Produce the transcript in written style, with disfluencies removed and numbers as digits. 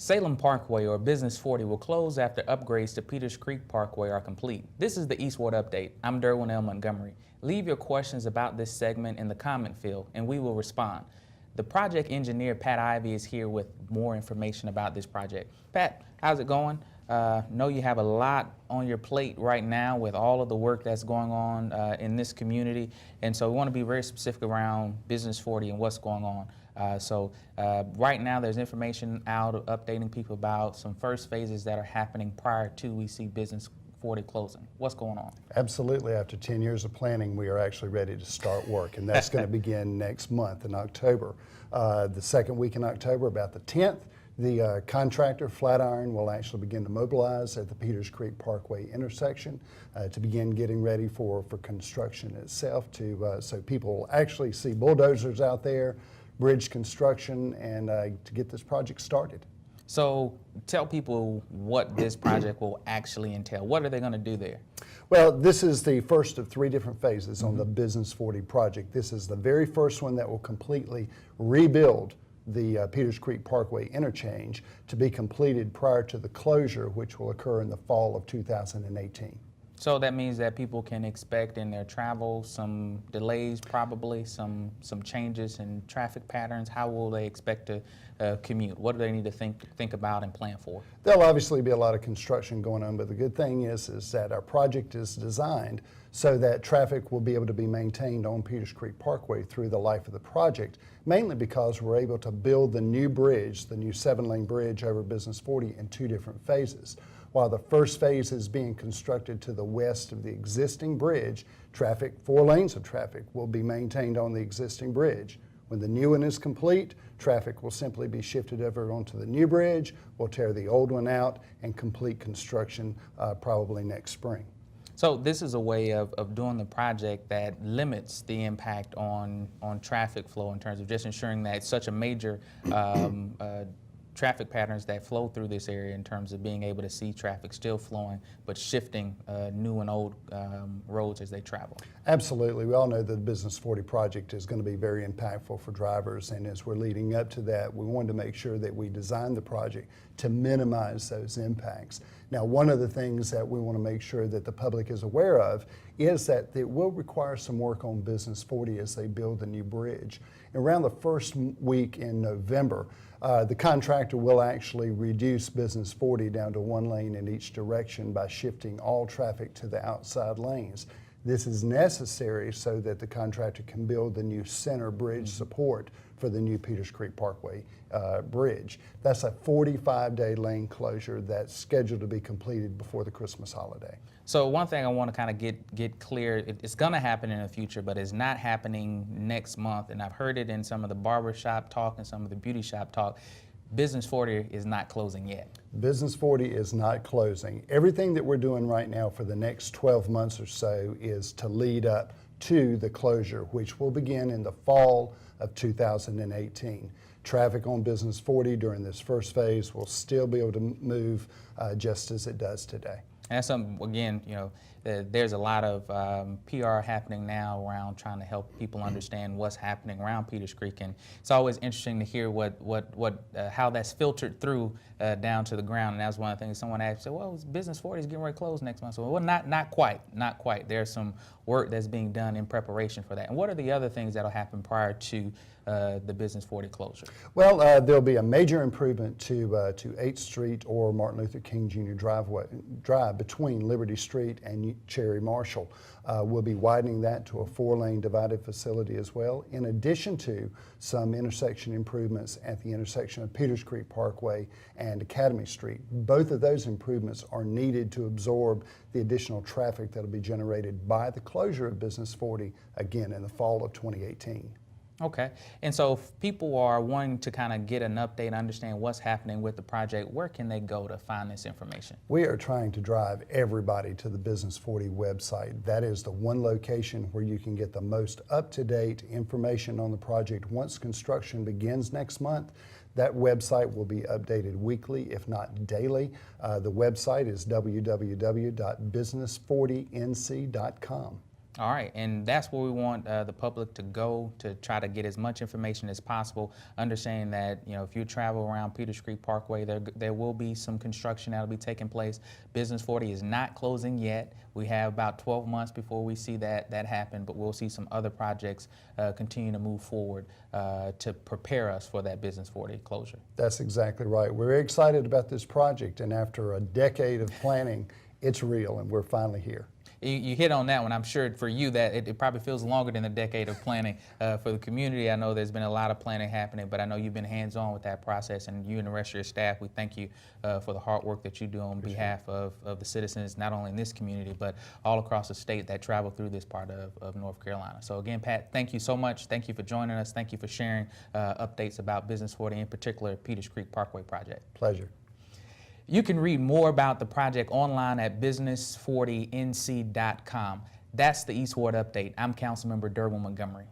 Salem Parkway, or Business 40, will close after upgrades to Peters Creek Parkway are complete. This is the Eastward Update. I'm Derwin L. Montgomery. Leave your questions about this segment in the comment field, and we will respond. The project engineer, Pat Ivy, is here with more information about this project. Pat, how's it going? Know you have a lot on your plate right now with all of the work that's going on in this community, and so we want to be very specific around Business 40 and what's going on. Right now there's information out updating people about some first phases that are happening prior to we see Business 40 closing. What's going on? Absolutely. After 10 years of planning, we are actually ready to start work, and that's going to begin next month in October. The second week in October, about the 10th, the contractor, Flatiron, will actually begin to mobilize at the Peters Creek Parkway intersection to begin getting ready for construction itself, so people will actually see bulldozers out there, bridge construction, and to get this project started. So tell people what this project will actually entail. What are they going to do there? Well, this is the first of 3 different phases on the Business 40 project. This is the very first one that will completely rebuild the Peters Creek Parkway interchange to be completed prior to the closure, which will occur in the fall of 2018. So that means that people can expect in their travel some delays, probably some changes in traffic patterns. How will they expect to commute? What do they need to think about and plan for? There'll obviously be a lot of construction going on, but the good thing is that our project is designed so that traffic will be able to be maintained on Peters Creek Parkway through the life of the project, mainly because we're able to build the new bridge, the new 7-lane bridge over Business 40 in 2 different phases. While the first phase is being constructed to the west of the existing bridge, 4 lanes of traffic will be maintained on the existing bridge. When the new one is complete, traffic will simply be shifted over onto the new bridge. We'll tear the old one out and complete construction probably next spring. So this is a way of doing the project that limits the impact on traffic flow in terms of just ensuring that such a major traffic patterns that flow through this area in terms of being able to see traffic still flowing, but shifting new and old roads as they travel. Absolutely. We all know that the Business 40 project is going to be very impactful for drivers, and as we're leading up to that, we wanted to make sure that we designed the project to minimize those impacts. Now, one of the things that we want to make sure that the public is aware of is that it will require some work on Business 40 as they build the new bridge. Around the first week in November, the contractor will actually reduce Business 40 down to 1 lane in each direction by shifting all traffic to the outside lanes. This is necessary so that the contractor can build the new center bridge support for the new Peters Creek Parkway bridge. That's a 45-day lane closure that's scheduled to be completed before the Christmas holiday. So one thing I want to kind of get clear, it's going to happen in the future, but it's not happening next month. And I've heard it in some of the barbershop talk and some of the beauty shop talk. Business 40 is not closing yet. Business 40 is not closing. Everything that we're doing right now for the next 12 months or so is to lead up to the closure, which will begin in the fall of 2018. Traffic on Business 40 during this first phase will still be able to move just as it does today. And some, again, you know, there's a lot of PR happening now around trying to help people understand what's happening around Peters Creek, and it's always interesting to hear how that's filtered through down to the ground. And that's one of the things someone asked, well, Business 40 is getting ready to close next month. So, well, not quite. There's some work that's being done in preparation for that. And what are the other things that'll happen prior to the Business 40 closure? Well, there'll be a major improvement to 8th Street or Martin Luther King Jr. Drive between Liberty Street and Cherry Marshall. We'll be widening that to a 4-lane divided facility as well, in addition to some intersection improvements at the intersection of Peters Creek Parkway and Academy Street. Both of those improvements are needed to absorb the additional traffic that will be generated by the closure of Business 40 again in the fall of 2018. Okay, and so if people are wanting to kind of get an update, understand what's happening with the project, where can they go to find this information? We are trying to drive everybody to the Business 40 website. That is the one location where you can get the most up-to-date information on the project. Once construction begins next month, that website will be updated weekly, if not daily. The website is www.business40nc.com. All right, and that's where we want the public to go to try to get as much information as possible, understanding that, you know, if you travel around Peters Creek Parkway, there will be some construction that will be taking place. Business 40 is not closing yet. We have about 12 months before we see that happen, but we'll see some other projects continue to move forward to prepare us for that Business 40 closure. That's exactly right. We're very excited about this project, and after a decade of planning, it's real, and we're finally here. You hit on that one. I'm sure for you that it probably feels longer than a decade of planning. For the community, I know there's been a lot of planning happening, but I know you've been hands-on with that process, and you and the rest of your staff, we thank you for the hard work that you do on behalf of the citizens, not only in this community, but all across the state that travel through this part of North Carolina. So again, Pat, thank you so much. Thank you for joining us. Thank you for sharing updates about Business 40, in particular, Peters Creek Parkway project. Pleasure. You can read more about the project online at business40nc.com. That's the East Ward Update. I'm Councilmember Derwin Montgomery.